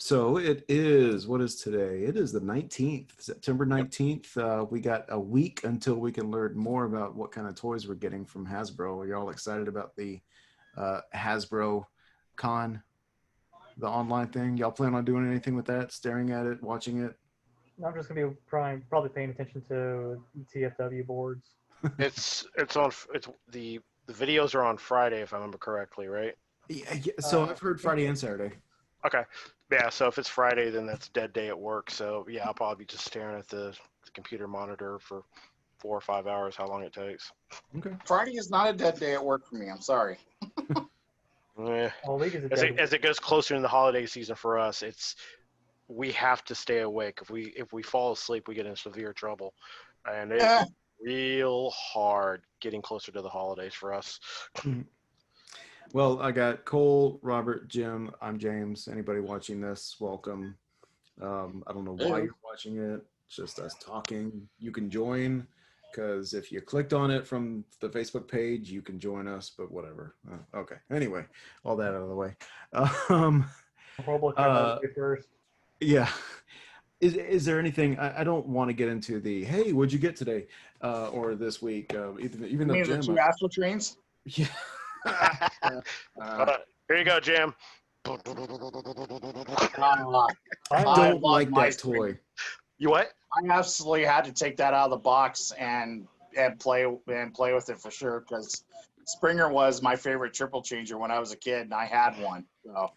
So it is, what is today? It is the 19th, September Yep. 19th. We got a week until we can learn more about what kind of toys we're getting from Hasbro. Are you all excited about the Hasbro Con, the online thing? Y'all plan on doing anything with that? Staring at it, watching it? I'm just gonna be probably paying attention to TFW boards. It's on it's the videos are on Friday if I remember correctly, right? Yeah, yeah, so I've I heard think Friday and Saturday. Okay. Yeah, so if it's Friday then that's dead day at work. So yeah, I'll probably be just staring at the computer monitor for 4 or 5 hours, how long it takes. Okay. Friday is not a dead day at work for me. I'm sorry. Eh. all league is a As dead. as it goes closer in the holiday season for us, we have to stay awake. If we fall asleep, we get in severe trouble, and it's Eh, real hard getting closer to the holidays for us. Mhm. Well, I got Cole, Robert, Jim. I'm James. Anybody watching this, welcome. I don't know why Hey. you're watching it. It's just us talking. You can join because if you clicked on it from the Facebook page, you can join us. But whatever. Okay. Anyway, all that out of the way. Um, Horrible uh, first. yeah. Is there anything? I don't want to get into the hey, what'd you get today or this week? Even you though mean the Jim, two Astro trains? yeah. Here you go, Jim. I I Finally, don't love like my that toy. You what? I absolutely had to take that out of the box and play with it for sure because Springer was my favorite triple changer when I was a kid and I had one. So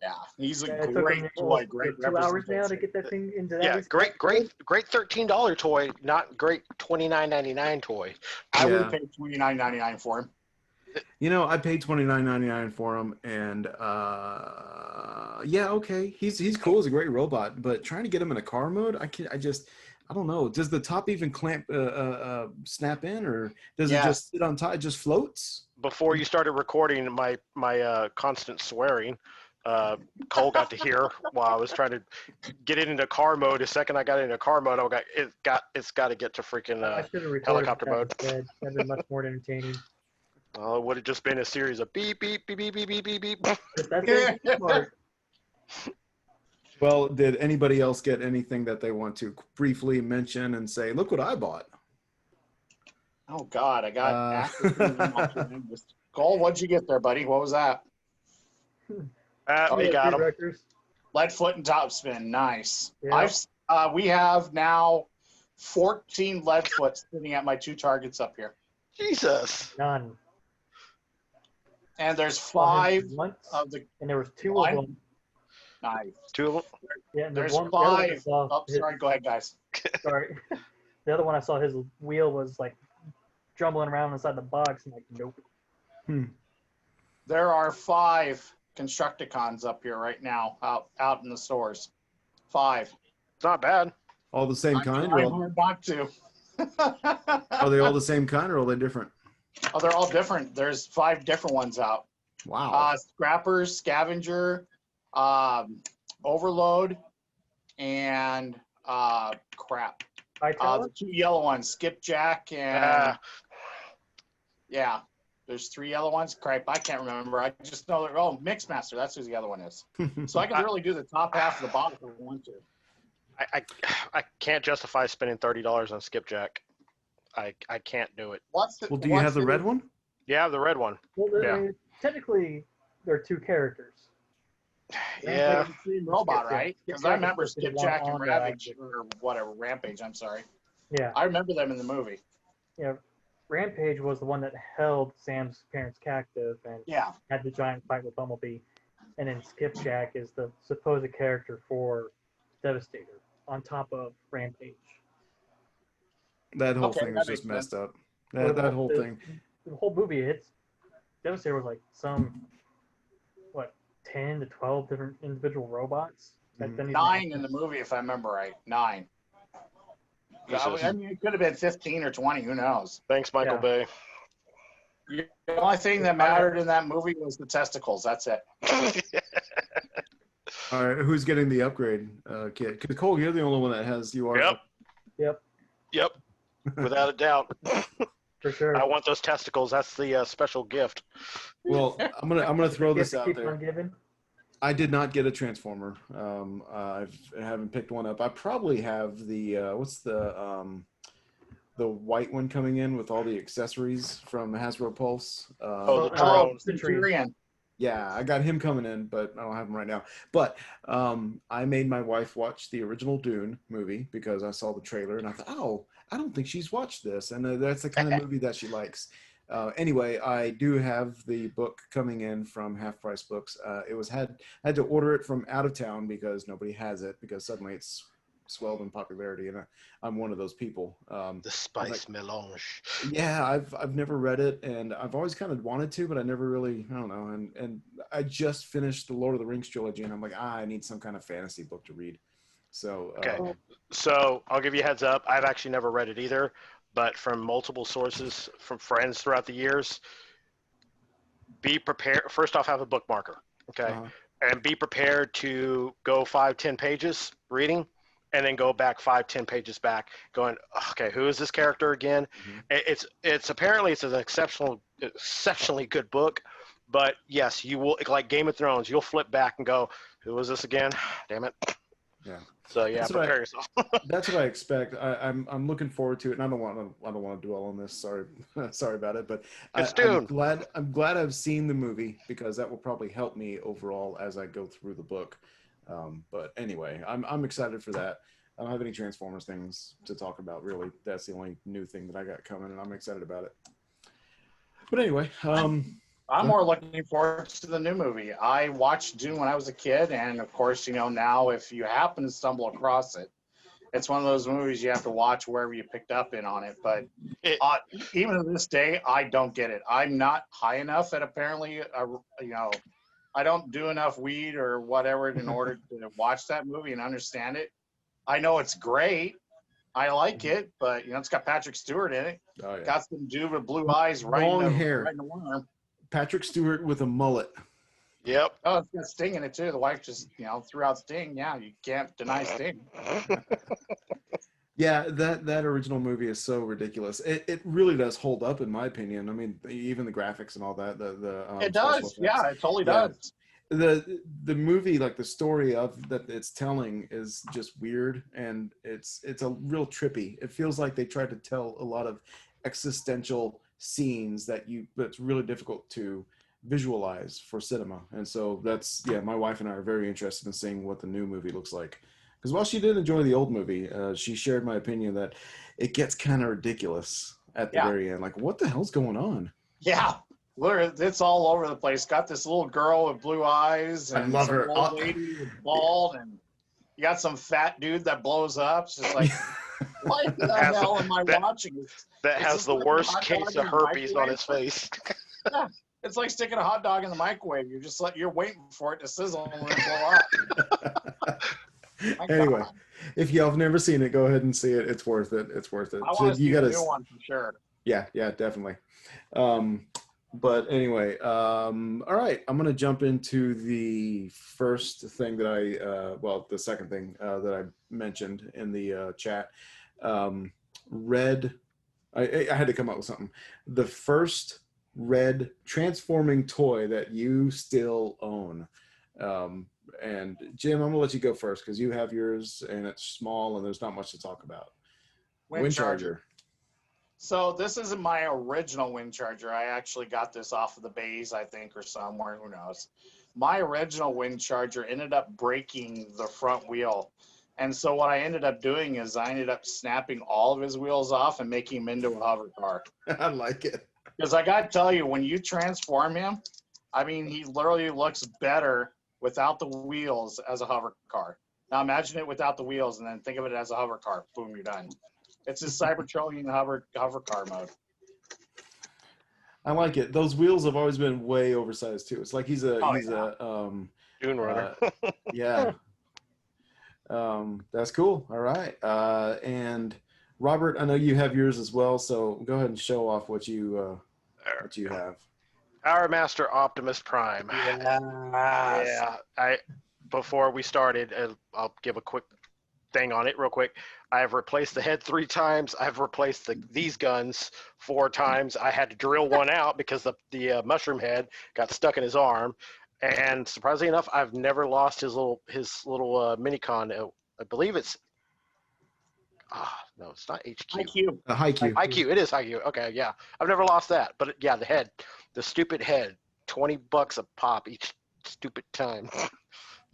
yeah, he's a it took great him toy, great 2 hours now to representation. get that thing into that. Yeah, great $13 toy, not great $29.99 toy. I would have Yeah. paid $29.99 for him. You know, I paid $29.99 for him, and yeah, okay, he's cool. He's a great robot, but trying to get him in a car mode, I don't know. Does the top even clamp, snap in, or does it Yes. just sit on top? It just floats? Before you started recording, my constant swearing, Cole got to hear while I was trying to get it into car mode. The second I got it into car mode, it's got to get to freaking I should have recorded helicopter that mode. instead. That'd been much more entertaining. It would have just been a series of beep beep beep beep beep beep beep beep. But that's it. Smart. Well, did anybody else get anything that they want to briefly mention and say, look what I bought? Oh God, I got Uh, Cole, what'd you get there, buddy? What was that? Ah, we Yeah, got three him. directors. Lead foot and top spin. Nice. Yeah. We have now 14 lead foot sitting at my two targets up here. Jesus. None. And there's Saw him 5 once, of the and there was two One? of them. nice. Two of them. Yeah, and There's one, the other one I 5. saw Oh, his- sorry. Go ahead, guys. sorry. The other one I saw his wheel was like jumbling around inside the box. I'm like, nope. There are 5 Constructicons up here right now, out in the stores. 5. It's not bad. all the same I'm kind, trying or hard not to. are they all the same kind, or are they different? Oh, they're all different. There's 5 different ones out. Wow. Scrappers, Scavenger, Overload, and crap. Vital? The 2 yellow ones, Skipjack and Ah, yeah. There's 3 yellow ones. Crap, I can't remember. I just know that. Oh, Mixmaster. That's who the other one is. So I can really do the top half of the bottom if I want to. I can't justify spending $30 on Skipjack. I can't do it. What's the? Well, do you have the red one? Yeah, the red one. Well, Yeah. I mean, technically, they're two characters. Yeah. The same robot, right? Because I remember Skipjack is the Skipjack one and on Ravage or whatever, Rampage. I'm sorry. Yeah. I remember them in the movie. Yeah. Rampage was the one that held Sam's parents captive and Yeah. had the giant fight with Bumblebee. And then Skipjack is the supposed character for Devastator on top of Rampage. That whole Okay, thing that was just makes messed up. Well, That whole the- thing. The whole movie, Devastator was like some, 10 to 12 different individual robots. That Mhm. didn't even 9 make in the sense. movie, if I remember right. 9. Jesus. I mean, it could have been 15 or 20. Who knows? Thanks, Michael Yeah. Bay. The only thing that mattered in that movie was the testicles. That's it. All right, who's getting the upgrade kit? Because Cole, you're the only one that has UR. Yep. Yep, Yep. Without a doubt. for sure. I want those testicles. That's the special gift. Well, I'm gonna throw this Gift out keeps there. on giving. I did not get a Transformer. I haven't picked one up. I probably have the what's the white one coming in with all the accessories from Hasbro Pulse. Oh, the Oh, drone. Centurion. Yeah, I got him coming in, but I don't have him right now. But I made my wife watch the original Dune movie because I saw the trailer and I thought, oh, I don't think she's watched this, and that's the kind of movie that she likes. Anyway, I do have the book coming in from Half Price Books. I had to order it from out of town because nobody has it because suddenly it's swelled in popularity, and I'm one of those people. The spice melange. Yeah, I've never read it, and I've always kind of wanted to, but I never really, I don't know. And I just finished the Lord of the Rings trilogy, and I'm like, I need some kind of fantasy book to read. So Okay. So I'll give you a heads up. I've actually never read it either, but from multiple sources, from friends throughout the years, be prepared. First off, have a bookmarker, okay? uh, And be prepared to go 5-10 pages reading, and then go back 5-10 pages back, going, okay, who is this character again? Mhm. It's apparently it's an exceptionally good book, but yes, you will, like Game of Thrones, you'll flip back and go, who is this again? Damn it. Yeah. So yeah, That's what prepare yourself. that's what I expect. I'm looking forward to it, and I don't want to dwell on this. Sorry, sorry about it, but It's I'm Dune. glad I've seen the movie because that will probably help me overall as I go through the book. But anyway, I'm excited for that. I don't have any Transformers things to talk about really. That's the only new thing that I got coming, and I'm excited about it. But anyway, I'm more looking forward to the new movie. I watched Dune when I was a kid, and of course, now if you happen to stumble across it, it's one of those movies you have to watch wherever you picked up in on it. But It- even to this day, I don't get it. I'm not high enough that apparently, I don't do enough weed or whatever in order to watch that movie and understand it. I know it's great. I like it, but it's got Patrick Stewart in it. oh yeah, Got some dude with blue eyes right Long in the hair. right in the worm. Patrick Stewart with a mullet. Yep. Oh, it's got Sting in it too. The wife just threw out Sting. Yeah, you can't deny Sting. Yeah, that original movie is so ridiculous. It really does hold up, in my opinion. I mean, even the graphics and all that. The It special does. effects. Yeah, it totally Yeah. does. The movie, like the story of that it's telling, is just weird, and it's a real trippy. It feels like they tried to tell a lot of existential scenes that's really difficult to visualize for cinema. And so my wife and I are very interested in seeing what the new movie looks like. Because while she did enjoy the old movie, she shared my opinion that it gets kind of ridiculous at the Yeah. very end. Like, what the hell's going on? Yeah, look, it's all over the place. Got this little girl with blue eyes, I and love some her. old lady with bald, and you got some fat dude that blows up. It's just like, what the Has- hell am I that- watching? That Is has this the like a worst hot case dog of in the herpes on microwave? his face. It's like sticking a hot dog in the microwave. You're waiting for it to sizzle and then blow up. My Anyway, God. if y'all have never seen it, go ahead and see it. It's worth it. It's worth it. I So want to see you the gotta, new one for sure. yeah, definitely. But anyway, all right, I'm gonna jump into the first thing that the second thing that I mentioned in the chat. Red, I had to come up with something. The first red transforming toy that you still own. And Jim, I'm gonna let you go first because you have yours and it's small and there's not much to talk about. Wind Charger. So this isn't my original wind charger. I actually got this off of the bays, I think, or somewhere. Who knows? My original wind charger ended up breaking the front wheel. And so what I ended up doing is I ended up snapping all of his wheels off and making him into a hover car. I like it. Because I got to tell you, when you transform him, I mean, he literally looks better without the wheels as a hover car. Now imagine it without the wheels and then think of it as a hover car. Boom, you're done. It's a Cybertronian hover car mode. I like it. Those wheels have always been way oversized too. It's like he's a Dune Runner. yeah. That's cool. All right. And Robert, I know you have yours as well, so go ahead and show off what you have. Our Master Optimus Prime. Yeah. Before we started, I'll give a quick thing on it real quick. I have replaced the head 3 times. I've replaced these guns 4 times. I had to drill one out because the mushroom head got stuck in his arm. And surprisingly enough, I've never lost his little minicon. I believe it's no, it's not HQ. IQ. Haikyuu. IQ. It is IQ. Okay, yeah, I've never lost that. But yeah, the stupid head, $20 a pop each stupid time.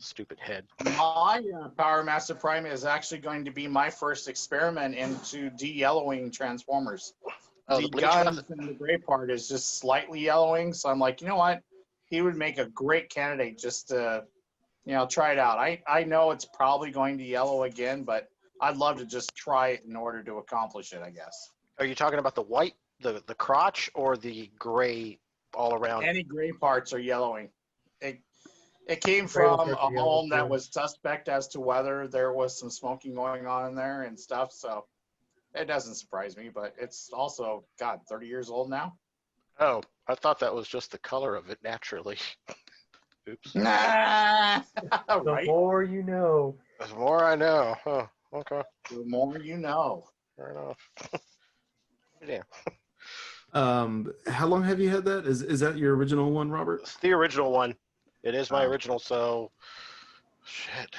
Stupid head. My Power Master Prime is actually going to be my first experiment into de-yellowing Transformers. Oh, The the bleach guns method. and the gray part is just slightly yellowing, so I'm like, you know what? He would make a great candidate just to, try it out. I know it's probably going to yellow again, but I'd love to just try it in order to accomplish it, I guess. Are you talking about the white, the crotch, or the gray all around? Any gray parts are yellowing. It came Gray will from start a to yellow home that too. was suspect as to whether there was some smoking going on in there and stuff, so it doesn't surprise me, but it's also, God, 30 years old now. Oh, I thought that was just the color of it naturally. Oops. Nah, The right? more you know. The more I know. Huh. Okay. The more you know. Fair enough. Yeah. How long have you had that? Is that your original one, Robert? It's the original one. It is my Oh. original, so shit.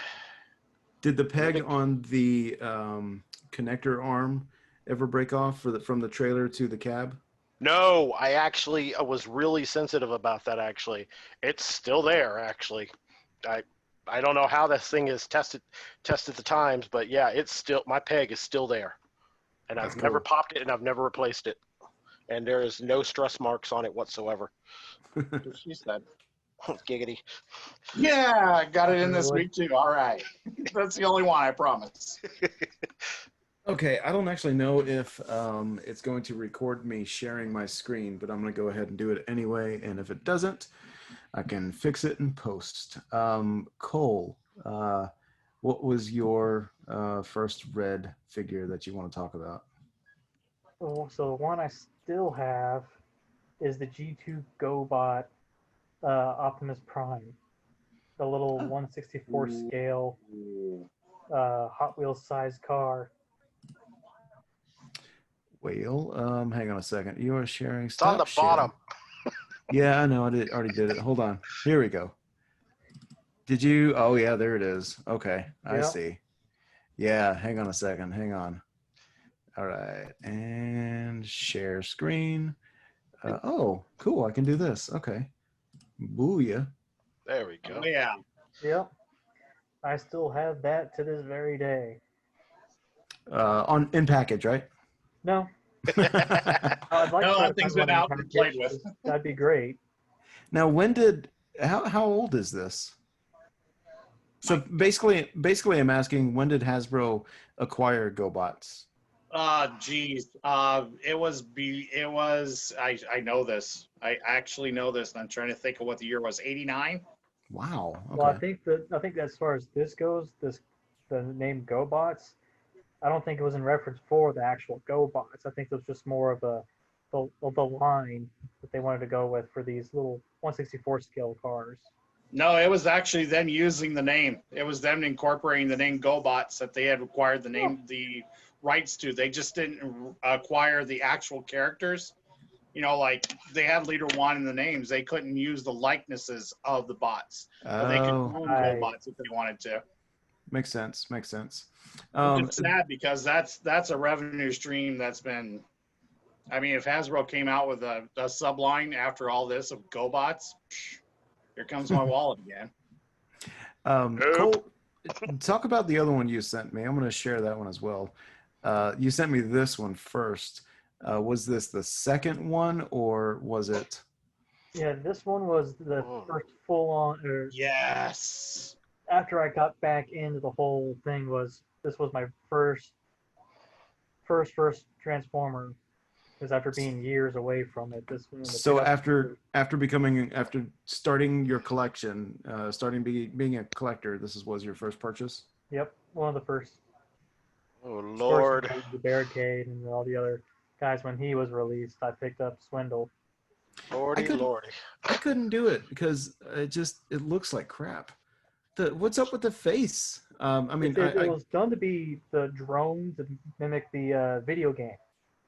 Did the peg Really? on the connector arm ever break off from the trailer to the cab? No, I was really sensitive about that actually. It's still there actually. I don't know how this thing is tested the times, but yeah, it's still my peg is still there. And That's I've never cool. popped it and I've never replaced it. And there is no stress marks on it whatsoever. She said. Giggity. Yeah, I got it in this Really? week too. All right. That's the only one, I promise. Okay, I don't actually know if it's going to record me sharing my screen, but I'm going to go ahead and do it anyway. And if it doesn't, I can fix it in post. Cole, what was your first red figure that you want to talk about? So the one I still have is the G2 GoBot Optimus Prime, the little 1/64 scale Hot Wheels size car. Whale, hang on a second. You are sharing. It's on the bottom. Yeah, I know. Already did it. Hold on. Here we go. Did you? Oh, yeah, there it is. Okay, I Yep. see. Yeah, hang on a second. Hang on. All right, and share screen. Oh, cool. I can do this. Okay. Booyah. There we go. Oh, yeah. Yep. I still have that to this very day. In package, right? No, I'd like No, to that thing's been out and played with. That'd be great. Now, how old is this? So basically, I'm asking, when did Hasbro acquire GoBots? Geez. It was, I know this. I actually know this, and I'm trying to think of what the year was. 89? Wow. Well, I Okay. think as far as this goes, the name GoBots, I don't think it was in reference for the actual GoBots. I think it was just more of the line that they wanted to go with for these little 1/64 scale cars. No, it was actually them using the name. It was them incorporating the name GoBots that they had acquired the rights to. They just didn't acquire the actual characters. Like they had Leader One in the names. They couldn't use the likenesses of the bots, but they could Oh, own Right. GoBots if they wanted to. makes sense. Makes sense. It's sad because that's a revenue stream that's been. I mean, if Hasbro came out with a subline after all this of GoBots, here comes my wallet again. Cole, talk about the other one you sent me. I'm going to share that one as well. You sent me this one first. Was this the second one, or was it? Yeah, this one was the first full on, or Yes. after I got back into the whole thing, this was my first Transformer, because after being years away from it, this one. So after starting your collection, being a collector, was your first purchase. Yep, one of the first. Oh Of course, Lord. the Barricade and all the other guys when he was released. I picked up Swindle. Lordy, lordy. I couldn't do it because it looks like crap. What's up with the face? I mean, It was done to be the drone to mimic the video game.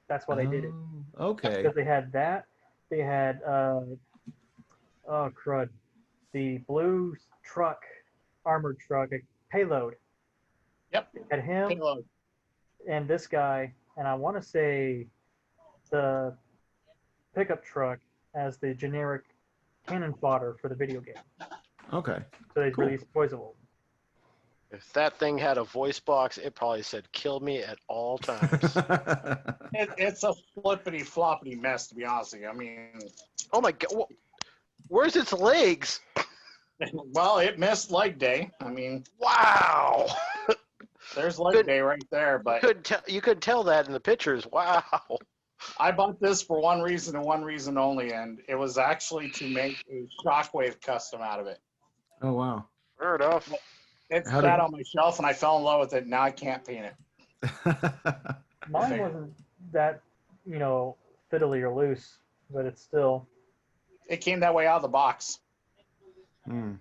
That's why they did it. Okay. Because they had that. They had oh crud. the blue truck, armored truck, a payload. Yep. Had him Payload. and this guy, and I want to say the pickup truck as the generic cannon fodder for the video game. Okay. So they Cool. released Toys of Them. If that thing had a voice box, it probably said "kill me" at all times. It's a flippity floppity mess, to be honest with you. I mean, Oh my god, where's its legs? well, it missed leg day. I mean, Wow. there's leg Good. day right there. But You could tell that in the pictures. Wow. I bought this for one reason and one reason only, and it was actually to make a Shockwave custom out of it. Oh wow. Fair enough. It How sat did- on my shelf, and I fell in love with it. Now I can't paint it. Mine Okay. wasn't that, fiddly or loose, but it's still. It came that way out of the box. Hmm.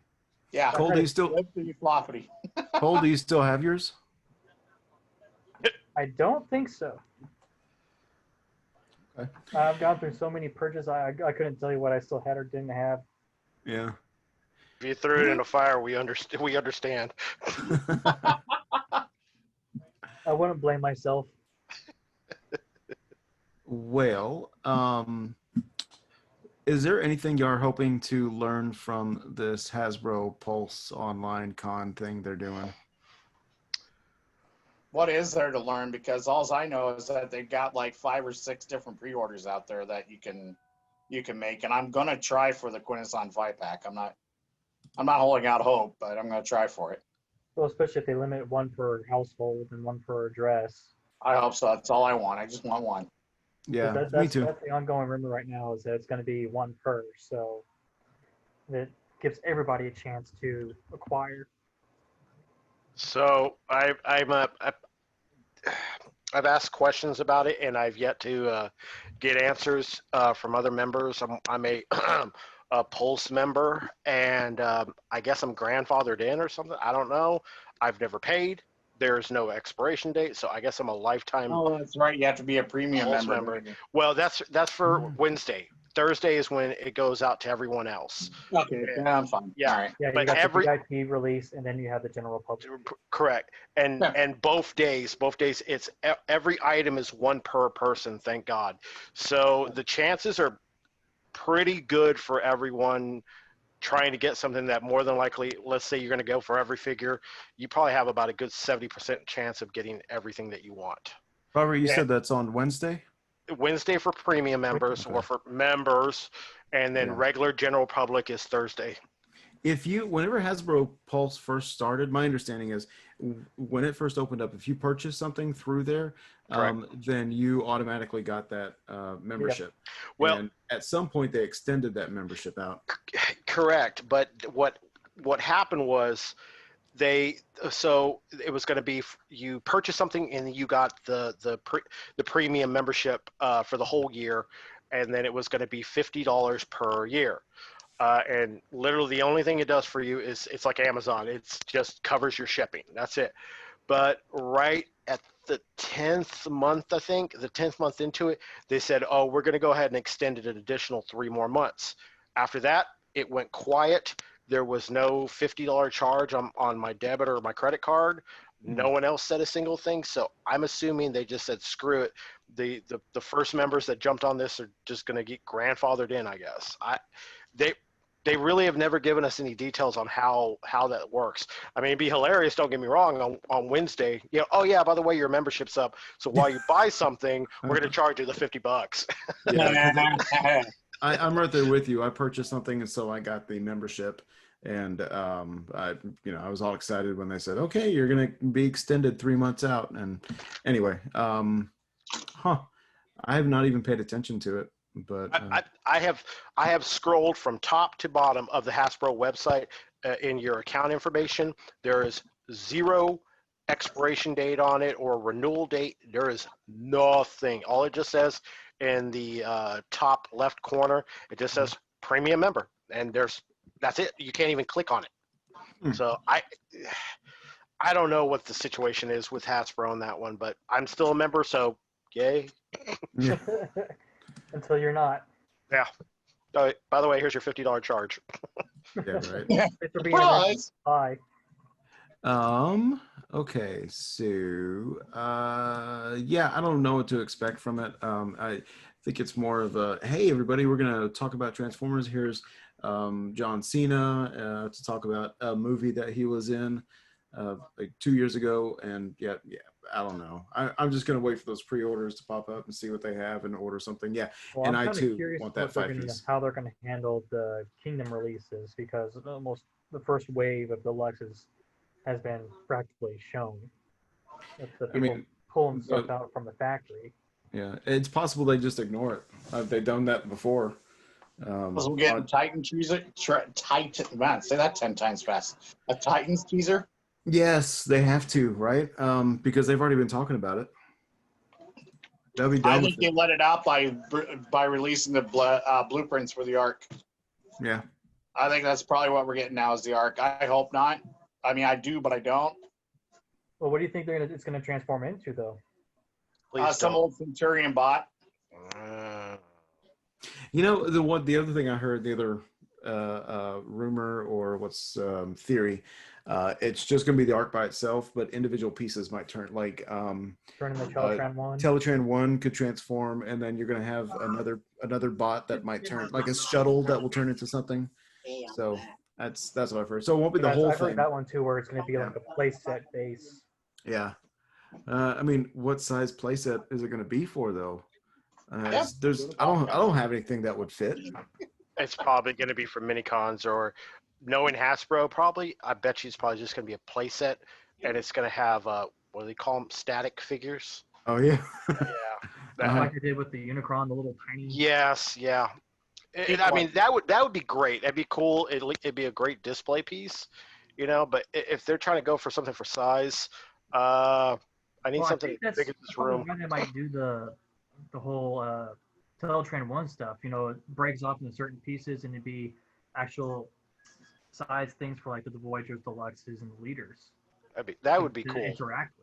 Yeah. Cole, do you still Flippity floppity. Cole, do you still have yours? I don't think so. Okay. I've gone through so many purges. I couldn't tell you what I still had or didn't have. Yeah. If you threw it in a fire, we understand. I wouldn't blame myself. Well, is there anything you're hoping to learn from this Hasbro Pulse online con thing they're doing? What is there to learn? Because all I know is that they've got like 5 or 6 different pre-orders out there that you can make, and I'm gonna try for the Quintesson 5-pack. I'm not holding out hope, but I'm gonna try for it. Well, especially if they limit one per household and one per address. I hope so. That's all I want. I just want one. Yeah, That's, me too. That's the ongoing rumor right now is that it's going to be one per. So that gives everybody a chance to acquire. So I've asked questions about it, and I've yet to get answers from other members. I'm a a Pulse member, and I guess I'm grandfathered in or something. I don't know. I've never paid. There's no expiration date, so I guess I'm a lifetime. Oh, that's right. You have to be a premium Pulse member. member. Well, that's for Wednesday. Thursday is when it goes out to everyone else. Okay, yeah, I'm fine. Yeah. All right. Yeah, But you got every- the VIP release, and then you have the general public. Correct. And Yeah. and both days, it's every item is one per person, thank God. So the chances are pretty good for everyone trying to get something that more than likely, let's say you're going to go for every figure, you probably have about a good 70% chance of getting everything that you want. Robert, you Yeah. said that's on Wednesday? Wednesday for premium members Okay. or for members, and then Yeah. regular general public is Thursday. Whenever Hasbro Pulse first started, my understanding is when it first opened up, if you purchased something through there, then you automatically got that membership. Well- and at some point they extended that membership out. Correct, but what happened was so it was going to be you purchase something and you got the premium membership for the whole year, and then it was going to be $50 per year. And literally the only thing it does for you is it's like Amazon. It's just covers your shipping. That's it. But right at the 10th month, I think, the 10th month into it, they said, oh, we're going to go ahead and extend it an additional 3 more months. After that, it went quiet. There was no $50 charge on my debit or my credit card. No one else said a single thing. So I'm assuming they just said, screw it. The first members that jumped on this are just going to get grandfathered in, I guess. They really have never given us any details on how that works. I mean, it'd be hilarious, don't get me wrong, on Wednesday, oh yeah, by the way, your membership's up. So while you buy something, we're going to charge you the $50. Yeah, I'm right there with you. I purchased something, and so I got the membership. And I was all excited when they said, "Okay, you're gonna be extended 3 months out." And anyway, I have not even paid attention to it. But I have scrolled from top to bottom of the Hasbro website in your account information. There is 0 expiration date on it or renewal date. There is nothing. All it just says in the top left corner, it just says premium member, and that's it. You can't even click on it. So I don't know what the situation is with Hasbro on that one, but I'm still a member, so yay. yeah. Until you're not. Yeah. Oh, by the way, here's your $50 charge. Yeah, right. Thanks for being a Surprise! Bye. Okay, so yeah, I don't know what to expect from it. I think it's more of a, hey everybody, we're gonna talk about Transformers. Here's John Cena to talk about a movie that he was in like 2 years ago, and yeah, I don't know. I'm just gonna wait for those pre-orders to pop up and see what they have and order something. Yeah, Well, and I'm I kind of too curious want what that they're 5 gonna, piece. how they're gonna handle the Kingdom releases because almost the first wave of deluxes has been practically shown. That's the I people mean, pulling stuff but out from the factory. yeah, it's possible they just ignore it. They've done that before. Because we're getting Titan teaser. Titan, man, say that 10 times fast. A Titans teaser. Yes, they have to, right? Because they've already been talking about it. They'll be I done think with they it. let it out by releasing the blueprints for the arc. Yeah. I think that's probably what we're getting now is the arc. I hope not. I mean, I do, but I don't. Well, what do you think it's gonna transform into though? Please Some don't. old Centurion bot. You know, the other thing I heard, the other rumor or what's theory, it's just going to be the arc by itself, but individual pieces might turn like Turning the Teletran one? Teletran 1 could transform, and then you're going to have another bot that might turn like a shuttle that will turn into something. So that's what I've heard. So it won't be the Yes, whole I've heard thing. that one too, where it's gonna be like a playset base. Yeah. I mean, what size playset is it going to be for though? Yeah. I don't have anything that would fit. It's probably going to be for mini cons or knowing Hasbro, probably. I bet you it's probably just going to be a playset, and it's going to have what do they call them? Static figures. Oh yeah. Yeah. Like they did with the Unicron, the little tiny. Yes. Yeah. And, I mean, that would be great. That'd be cool. It'd be a great display piece, you know. But if they're trying to go for something for size, I need Well, I something think as that's big as this probably room. why they might do the whole Teletran 1 stuff. You know, it breaks off into certain pieces and it'd be actual size things for like the Voyagers, Deluxes, and the Leaders. That would be to cool. interact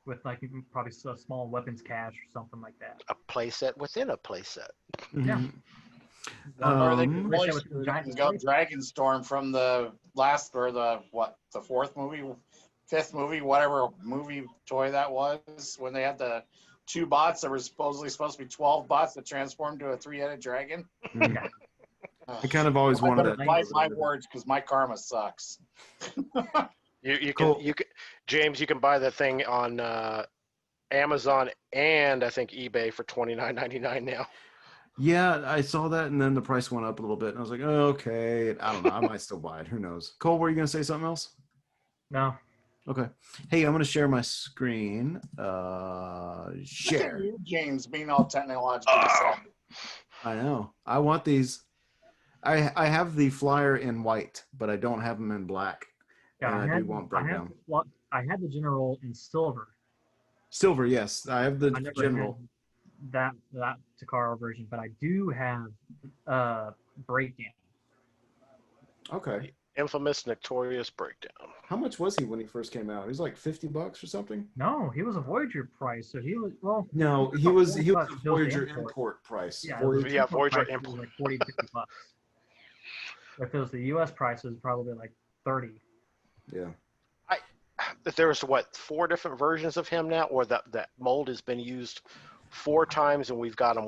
with like probably a small weapons cache or something like that. A playset within a playset. Yeah. Or they Um, could really with the giant go display. Dragonstorm from the last or the fourth movie, fifth movie, whatever movie toy that was, when they had the two bots that were supposedly supposed to be 12 bots that transformed to a 3-headed dragon. Yeah. I kind of always I wanted better that. fight my words because my karma sucks. You Cool. can James, you can buy that thing on Amazon and I think eBay for $29.99 now. Yeah, I saw that, and then the price went up a little bit, and I was like, oh, okay. I don't know. I might still buy it. Who knows? Cole, were you gonna say something else? No. Okay. Hey, I'm gonna share my screen. Look at Share. you, James, being all technologically Oh. savvy. I know. I want these. I have the flyer in white, but I don't have them in black. Yeah, And I do want breakdown. I had the general in silver. Silver, yes. I have the I never general. had that Takara version, but I do have breakdown. Okay. Infamous Notorious Breakdown. How much was he when he first came out? He was like $50 or something. No, he was a Voyager price, so he was No, he about was $40 a bills to Voyager import. import price. Yeah, Voyager- Yeah, Voyager price was import. like 40 to 50 bucks. If it was the U.S. price, it was probably like 30. Yeah. There's 4 different versions of him now, or that mold has been used 4 times, and we've got him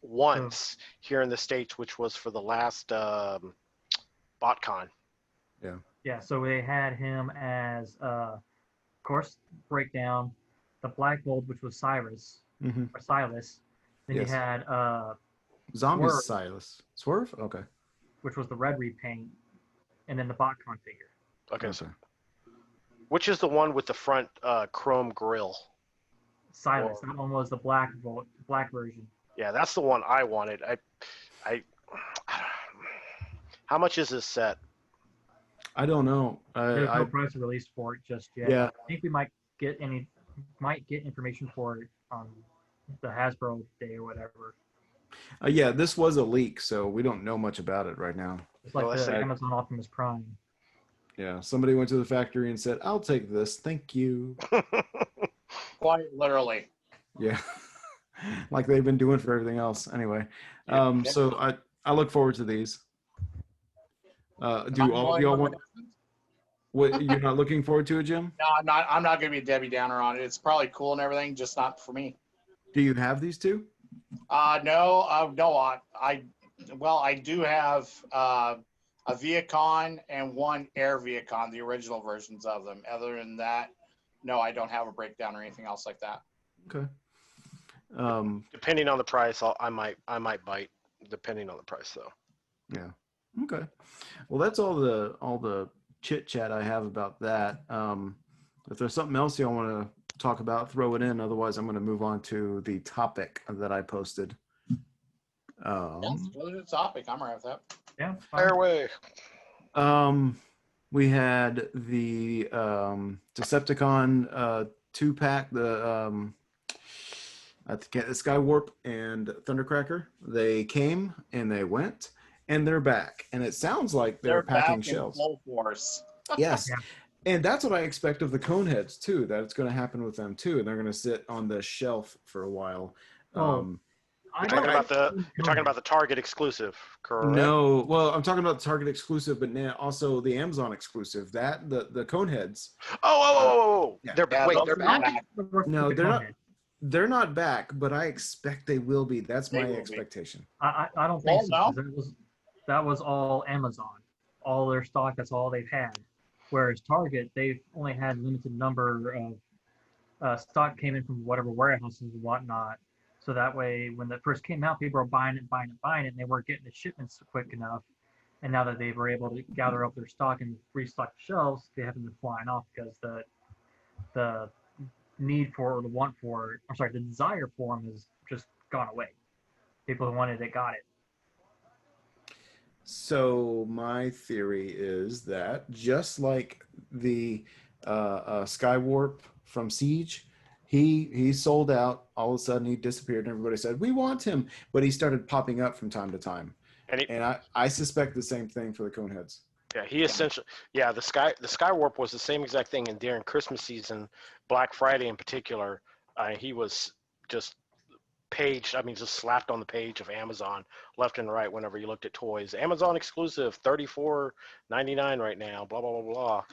once here in the States, which was for the last BotCon. Yeah, so they had him as, of course, breakdown, the black mold, which was Cyrus Mm-hmm. or Silas. Then Yes. you had Zombies Swerve. Silas. Swerve? Okay. which was the red repaint, and then the BotCon figure. Okay, so which is the one with the front chrome grill? Silas. That one was the black version. Yeah, that's the one I wanted. I how much is this set? I don't know. There's I no price release for it just yet. Yeah. I think we might get information for it on the Hasbro day or whatever. yeah, this was a leak, so we don't know much about it right now. It's like Well, let's the say- Amazon Optimus Prime. Yeah, somebody went to the factory and said, "I'll take this, thank you." Quite literally. Yeah, like they've been doing for everything else. Anyway, so I look forward to these. Am I Do the all of only y'all one want? that doesn't? What you're not looking forward to it, Jim? No, I'm not. I'm not gonna be a Debbie Downer on it. It's probably cool and everything, just not for me. Do you have these two? No, no. Well, I do have a Viacon and one Air Viacon, the original versions of them. Other than that, no, I don't have a breakdown or anything else like that. Okay. Depending on the price, I might bite. Depending on the price, though. Yeah. Okay. Well, that's all the chit chat I have about that. If there's something else y'all want to talk about, throw it in. Otherwise, I'm going to move on to the topic that I posted. Yes, go to the topic. I'm right with that. Yeah. it's fine. Fire away. We had the Decepticon 2-pack, I think the Skywarp and Thundercracker. They came and they went, and they're back. And it sounds like they're packing back shelves. in full force. Yes. Yeah. And that's what I expect of the Coneheads too, that it's going to happen with them too. And they're going to sit on the shelf for a while. Oh, I You're talking don't- about the Target exclusive, correct? No, well, I'm talking about Target exclusive, but now also the Amazon exclusive. That the Coneheads, Oh. Yeah. They're Yeah, wait, those they're are back. back. No, The they're not. Conehead. they're not back, but I expect they will be. That's They my will be. expectation. I don't think Well, so. 'Cause that was all Amazon. All their stock, that's all they've had. Whereas Target, they've only had limited number of stock came in from whatever warehouses and whatnot. So that way, when it first came out, people were buying it, and they weren't getting the shipments quick enough. And now that they were able to gather up their stock and restock the shelves, they haven't been flying off because the need for or the want for, I'm sorry, the desire for them has just gone away. People who wanted it got it. So my theory is that just like the Skywarp from Siege, he sold out. All of a sudden, he disappeared, and everybody said we want him, but he started popping up from time to time. And I suspect the same thing for the Coneheads. yeah, he essentially, yeah, the Skywarp was the same exact thing. And during Christmas season, Black Friday in particular, he was just just slapped on the page of Amazon left and right whenever you looked at toys. Amazon exclusive, $34.99 right now, blah, blah, blah, blah.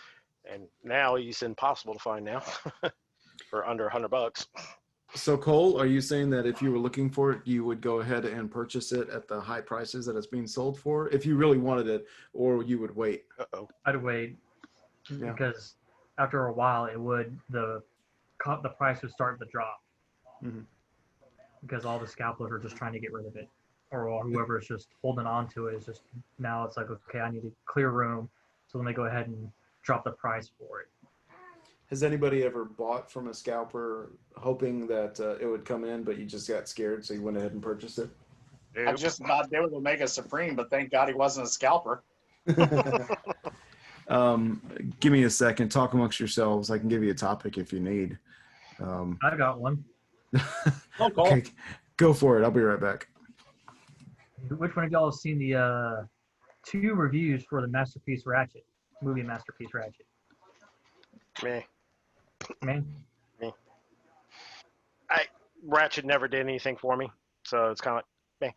And now he's impossible to find now for under $100. So Cole, are you saying that if you were looking for it, you would go ahead and purchase it at the high prices that it's being sold for, if you really wanted it, or you would wait? Uh-oh. I'd wait Yeah. because after a while, the price would start to drop Mhm. because all the scalpers are just trying to get rid of it, or whoever is just holding on to it is just now it's like, okay, I need to clear room, so let me go ahead and drop the price for it. Has anybody ever bought from a scalper hoping that it would come in, but you just got scared, so you went ahead and purchased it? I just thought they were going to make a Supreme, but thank God he wasn't a scalper. Give me a second. Talk amongst yourselves. I can give you a topic if you need. I got one. Oh, cool. Okay, go for it. I'll be right back. Which one of y'all has seen the 2 reviews for the Masterpiece Ratchet movie? Masterpiece Ratchet. Me. Man, Ratchet never did anything for me, so it's kind of like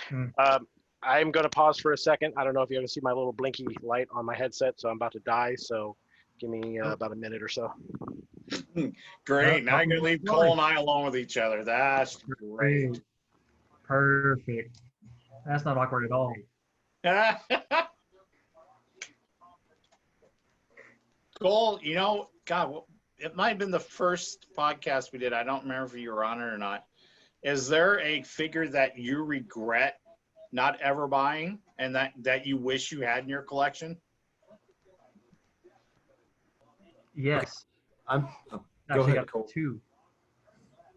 Hmm. meh. I'm going to pause for a second. I don't know if you ever see my little blinky light on my headset, so I'm about to die. So give me about a minute or so. Great. Now you're going to leave Cole and I alone with each other. That's great. Perfect. That's not awkward at all. Cole, God, it might have been the first podcast we did. I don't remember if you were on it or not. Is there a figure that you regret not ever buying and that you wish you had in your collection? Yes. Go Actually, ahead, got Cole. 2.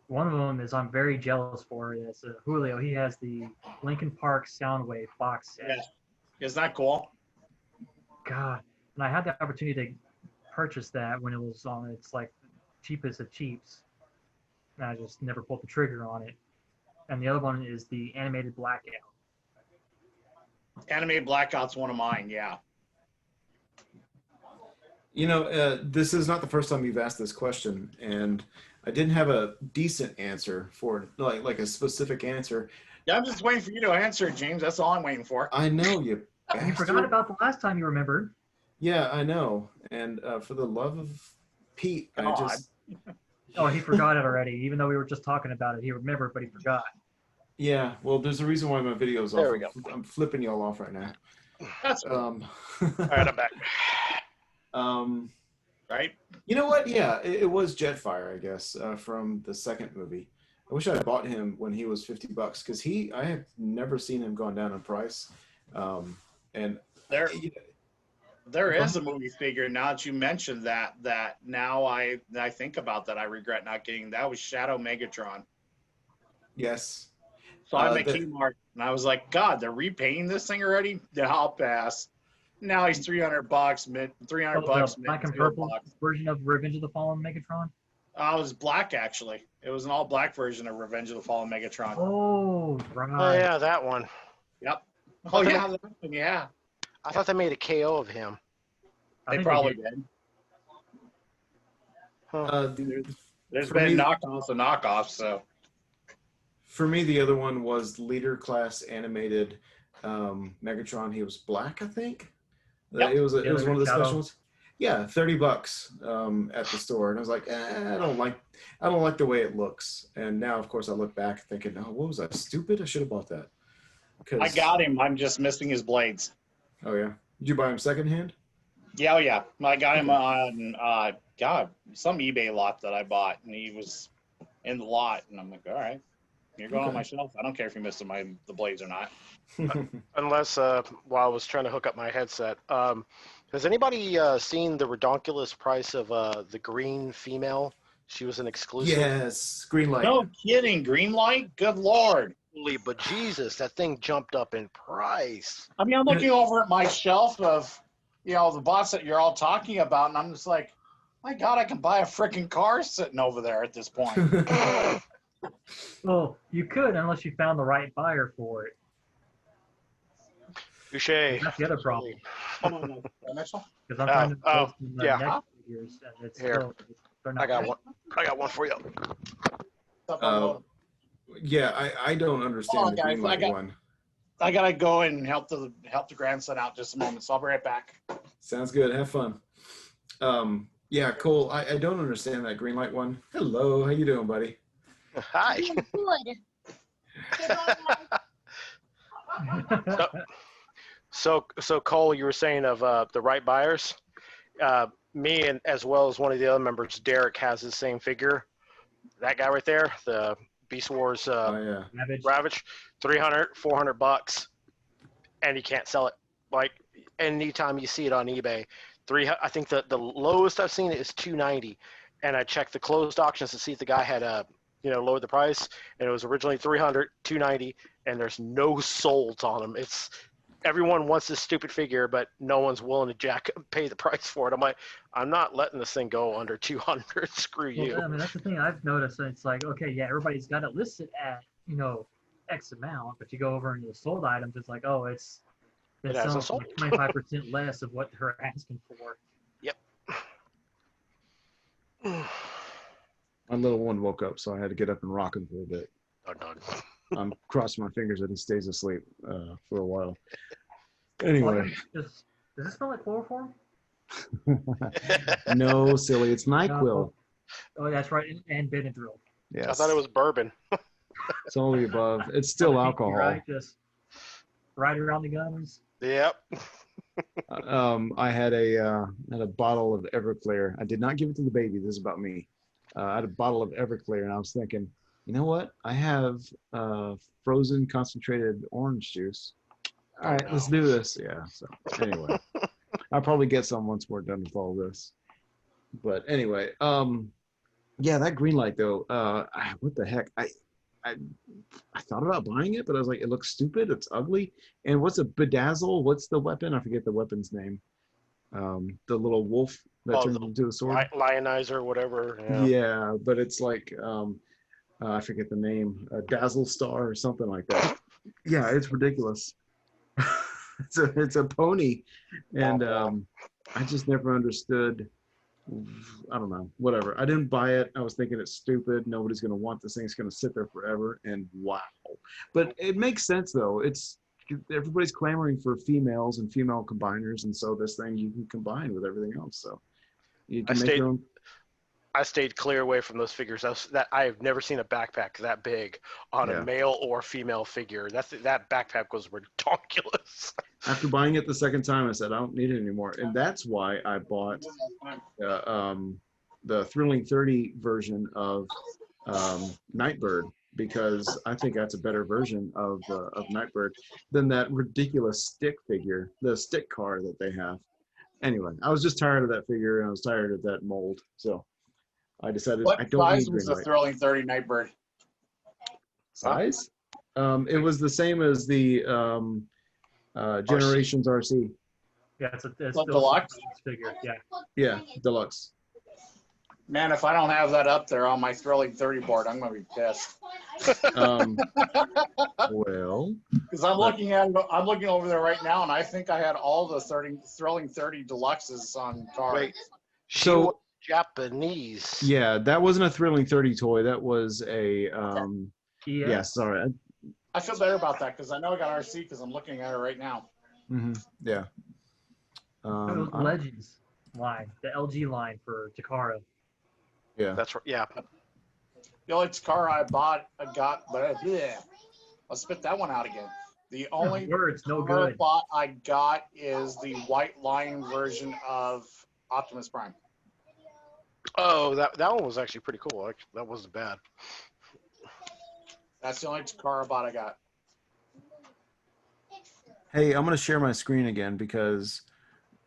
One of them is I'm very jealous for. It's Julio. He has the Linkin Park Soundwave box set. Yeah. Isn't that cool? God, and I had the opportunity to purchase that when it was on its like cheapest of cheaps. And I just never pulled the trigger on it. And the other one is the animated Blackout. Animated Blackout's one of mine. Yeah. This is not the first time you've asked this question, and I didn't have a decent answer for it, like a specific answer. Yeah, I'm just waiting for you to answer it, James. That's all I'm waiting for. I know you. You bastard. forgot about the last time you remembered. Yeah, I know. And for the love of Pete, I God. just Oh, he forgot it already. Even though we were just talking about it, he remembered, but he forgot. yeah. Well, there's a reason why my video's off. There we go. I'm flipping y'all off right now. That's All right, I'm back. right. You know what? Yeah, it was Jetfire, I guess, from the second movie. I wish I had bought him when he was $50 because I have never seen him gone down in price. And There is a movie figure now that you mentioned that now I think about that. I regret not getting that was Shadow Megatron. yes, So I'm at the- Kmart and I was like, God, they're repainting this thing already? Yeah, I'll pass. Now he's $300, $300 Oh, bucks. the black and $200. purple version of Revenge of the Fallen Megatron. It was black actually. It was an all black version of Revenge of the Fallen Megatron. Oh, Oh right. yeah, that one. Yep. Oh yeah, that one, yeah. I thought they made a KO of him. I They think probably did. did. There's for been me- knockoffs of knockoffs, so For me, the other one was Leader Class animated Megatron. He was black, I think. Yep. It was Yeah, one of the Shadow. special ones. Yeah, $30 at the store, and I was like, I don't like the way it looks. And now, of course, I look back thinking, oh, what was I, stupid? I should have bought that. I got him. I'm just missing his blades. Oh yeah, did you buy him secondhand? Yeah, oh yeah. I got him on some eBay lot that I bought, and he was in the lot, and I'm like, all right, you're going on Okay. my shelf. I don't care if you're missing the blades or not. Unless while I was trying to hook up my headset, has anybody seen the redonkulous price of the green female? She was an exclusive. Yes, green light. No kidding, green light. Good lord. Holy but Jesus, that thing jumped up in price. I mean, I'm looking over at my shelf of, the bots that you're all talking about, and I'm just like, my God, I can buy a freaking car sitting over there at this point. Well, you could unless you found the right buyer for it. Touche. That's the other problem. Hold on, next one. Because I'm trying to oh, post some yeah. next figures, and it's Here. still, they're not I got right. one. I got one for you. Yeah, I don't understand the guys, green light I got- one. I gotta go and help the grandson out just a moment, so I'll be right back. Sounds good. Have fun. Yeah, Cole, I don't understand that green light one. Hello, how you doing, buddy? Hi. So Cole, you were saying of the right buyers. Me and as well as one of the other members, Derek, has the same figure. That guy right there, the Beast Wars Oh yeah. Savage. Ravage, $300-$400, and you can't sell it. Like anytime you see it on eBay, I think the lowest I've seen it is $290, and I checked the closed auctions to see if the guy had lowered the price, and it was originally $300, $290, and there's no solds on them. It's everyone wants this stupid figure, but no one's willing to pay the price for it. I'm like, I'm not letting this thing go under 200. Screw you. Well, I mean, that's the thing I've noticed. It's like, okay, yeah, everybody's got it listed at, X amount, but you go over into the sold items, it's like, oh, it's It hasn't selling sold. for 25% less of what they're asking for. My little one woke up, so I had to get up and rock him for a bit. Dun, dun. I'm crossing my fingers that he stays asleep for a while. Anyway, Does this smell like chloroform? no, silly, it's NyQuil. Oh, that's right, and Benadryl. Yes, I thought it was bourbon. It's all the above. It's still Pinky, alcohol. Right, just right around the gums. Yep. I had a bottle of Everclear. I did not give it to the baby. This is about me. I had a bottle of Everclear, and I was thinking, you know what? I have frozen concentrated orange juice. All right, let's do this. Yeah. So anyway, I'll probably get some once we're done with all this. But anyway, yeah, that green light though. What the heck? I thought about buying it, but I was like, it looks stupid. It's ugly. And what's a bedazzle? What's the weapon? I forget the weapon's name. The little wolf that turns into a sword. Lionizer, whatever. Yeah, but it's like I forget the name, a Dazzle Star or something like that. Yeah, it's ridiculous. It's a pony, and I just never understood I don't know, whatever. I didn't buy it. I was thinking it's stupid. Nobody's going to want this thing. It's going to sit there forever. And wow. But it makes sense though. It's everybody's clamoring for females and female combiners. And so this thing you can combine with everything else. So you can make your own. I stayed clear away from those figures. I have never seen a backpack that big on Yeah. a male or female figure. That backpack was ridiculous. After buying it the second time, I said, I don't need it anymore. And that's why I bought the Thrilling 30 version of Nightbird, because I think that's a better version of Nightbird than that ridiculous stick figure, the stick car that they have. Anyway, I was just tired of that figure, and I was tired of that mold. So I decided What I don't size need was the Greenlight. Thrilling 30 Nightbird? Size? It was the same as the Generations RC. Yeah, it's What, still deluxe? a figure. Yeah. Yeah, deluxe. Man, if I don't have that up there on my Thrilling 30 board, I'm gonna be pissed. Well, Because I'm looking over there right now, and I think I had all the Thrilling 30 deluxes on card. Wait, she So- was Japanese. yeah, that wasn't a Thrilling 30 toy. That was a yeah. Sorry. I feel better about that because I know I got RC because I'm looking at it right now. Yeah. It was the Legends line, the LG line for Takara. Yeah. That's right. Yeah. The only car I got, bleh. I'll spit that one out again. The only Words, no car good. bot I got is the white line version of Optimus Prime. Oh, that one was actually pretty cool. That wasn't bad. That's the only car bot I got. Hey, I'm gonna share my screen again because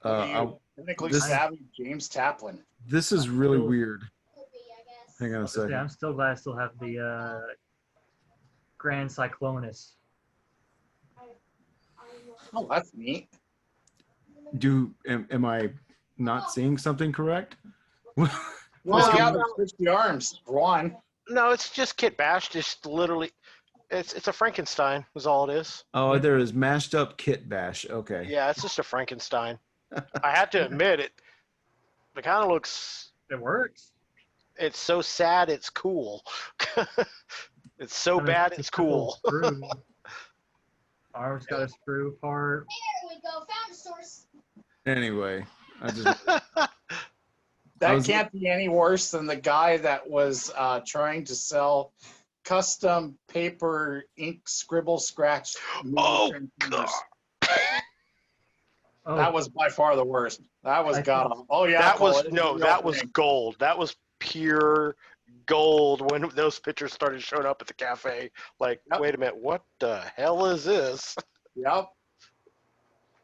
Technically this- savvy James Taplin. this is really weird. Hang on a Yeah, second. I'm still glad I still have the Grand Cyclonus. Oh, that's neat. Am I not seeing something correct? Well, yeah, they switched the arms. One. No, it's just Kit Bash. Just literally, it's a Frankenstein. Is all it is. Oh, there is mashed up Kit Bash. Okay. Yeah, it's just a Frankenstein. I have to admit it. It kind of looks. It works. It's so sad. It's cool. It's so I mean, bad. it's It's a simple cool. screw. Arm's got a screw part. There we go. Found a source. Anyway, I just That can't be any worse than the guy that was trying to sell custom paper ink scribble scratch. Oh, transformers. Oh, That was by far the worst. That was I god awful. Oh yeah, that Cole, was it is no. a real That was thing. gold. That was pure gold when those pictures started showing up at the cafe. Like, Yep. wait a minute, what the hell is this? Yep.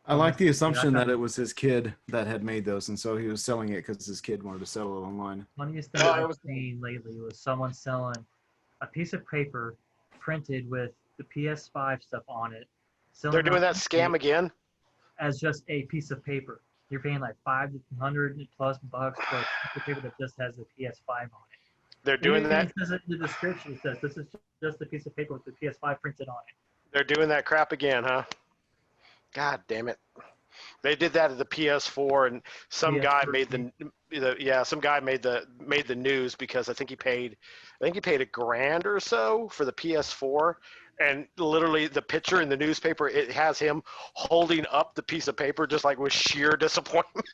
I like the assumption Yeah. that it was his kid that had made those, and so he was selling it because his kid wanted to sell it online. funniest thing Oh, it I've was- seen lately was someone selling a piece of paper printed with the PS5 stuff on it. selling They're doing out that scam again. as just a piece of paper. You're paying like $500 plus bucks for a piece of paper that just has the PS5 on it. They're doing Even that. It says it in the description. It says this is just a piece of paper with the PS5 printed on it. They're doing that crap again, huh? God damn it. They did that at the PS4, and some guy made some guy made the news because I think he paid $1,000 or so for the PS4, and literally the picture in the newspaper, it has him holding up the piece of paper just like with sheer disappointment.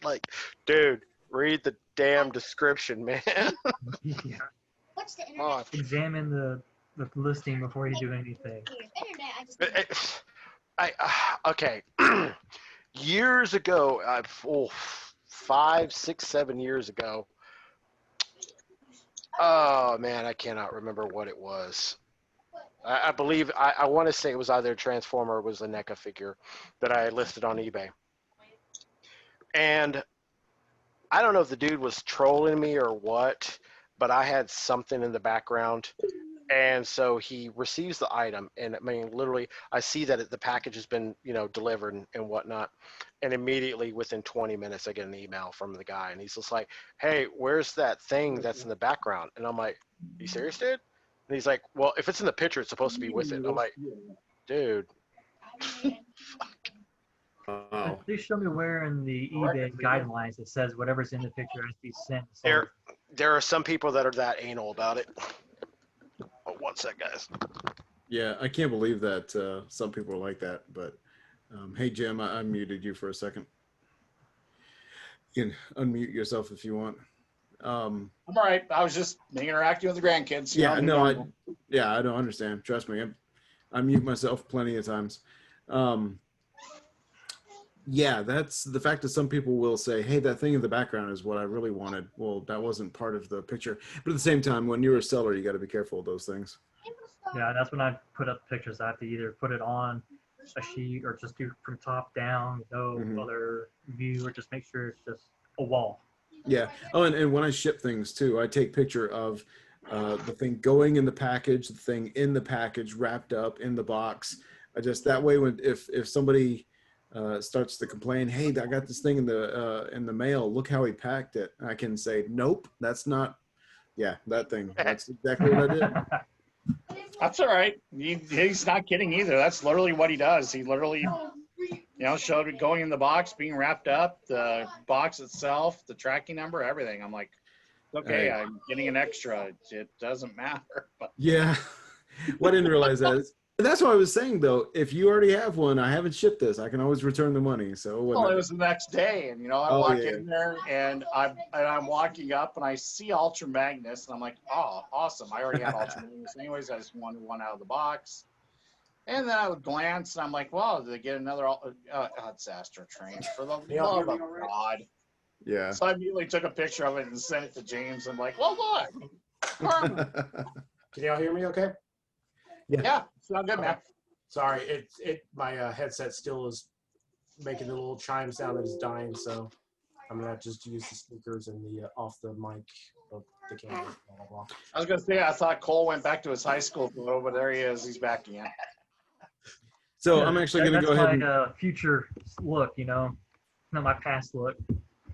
Like, dude, read the damn description, man. Yeah. What's the Come on. internet? Examine the listing before you do anything. Internet. Okay. Years ago, 5, 6, 7 years ago. Oh man, I cannot remember what it was. I believe I want to say it was either a Transformer or it was a NECA figure that I listed on eBay. And I don't know if the dude was trolling me or what, but I had something in the background. And so he receives the item, and I mean, literally, I see that the package has been, delivered and whatnot. And immediately, within 20 minutes, I get an email from the guy, and he's just like, "Hey, where's that thing that's in the background?" And I'm like, "You serious, dude?" And he's like, "Well, if it's in the picture, it's supposed to be with it." And I'm like, "Dude." Wow. Please show me where in the eBay guidelines it says whatever's in the picture has to be sent. There are some people that are that anal about it. Oh, one sec, guys. Yeah, I can't believe that some people are like that. But hey, Jim, I unmuted you for a second. You can unmute yourself if you want. I'm all right. I was just interacting with the grandkids. you Yeah, know, no, I don't understand. Trust me, I mute myself plenty of times. Yeah, that's the fact that some people will say, hey, that thing in the background is what I really wanted. Well, that wasn't part of the picture. But at the same time, when you're a seller, you got to be careful of those things. Yeah, that's when I put up pictures. I have to either put it on a sheet or just do from top down, no Mhm. other view, or just make sure it's just a wall. Yeah. Oh, and when I ship things too, I take picture of the thing going in the package, the thing in the package, wrapped up in the box. I just that way when if somebody starts to complain, hey, I got this thing in the mail. Look how he packed it. I can say, nope, that's not. Yeah, that thing. That's exactly what I did. That's all right. He's not kidding either. That's literally what he does. He literally, showed it going in the box, being wrapped up, the box itself, the tracking number, everything. I'm like, okay, Right. I'm getting an extra. It doesn't matter. But Yeah. Well, I didn't realize that. That's what I was saying though. If you already have one, I haven't shipped this. I can always return the money. So it well, wasn't it a- was the next day, and I Oh, walk yeah. in there, and I'm walking up, and I see Ultra Magnus, and I'm like, oh, awesome! I already had Ultra Magnus anyways. I just wanted one out of the box, and then I would glance, and I'm like, wow, did they get another? It's Astro Train for the love of God! Yeah. So I immediately took a picture of it and sent it to James. I'm like, well, look, Karma. Can y'all hear me okay? Yeah, sound good, man. Sorry, my headset still is making the little chime sound that is dying, so I'm gonna have to just use the speakers and the off the mic of the camera. Blah, blah, blah. I was gonna say I thought Cole went back to his high school photo, but there he is. He's back again. So Yeah, I'm actually going to that's go ahead and my future look, not my past look.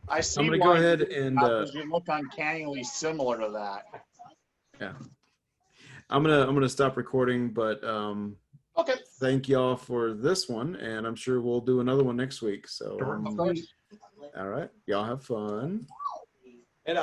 I see. I'm going to go why ahead you and you look uncannily similar to that. I'm gonna stop recording. But Okay. thank y'all for this one, and I'm sure we'll do another one next week. So Of course. all right, y'all have fun. And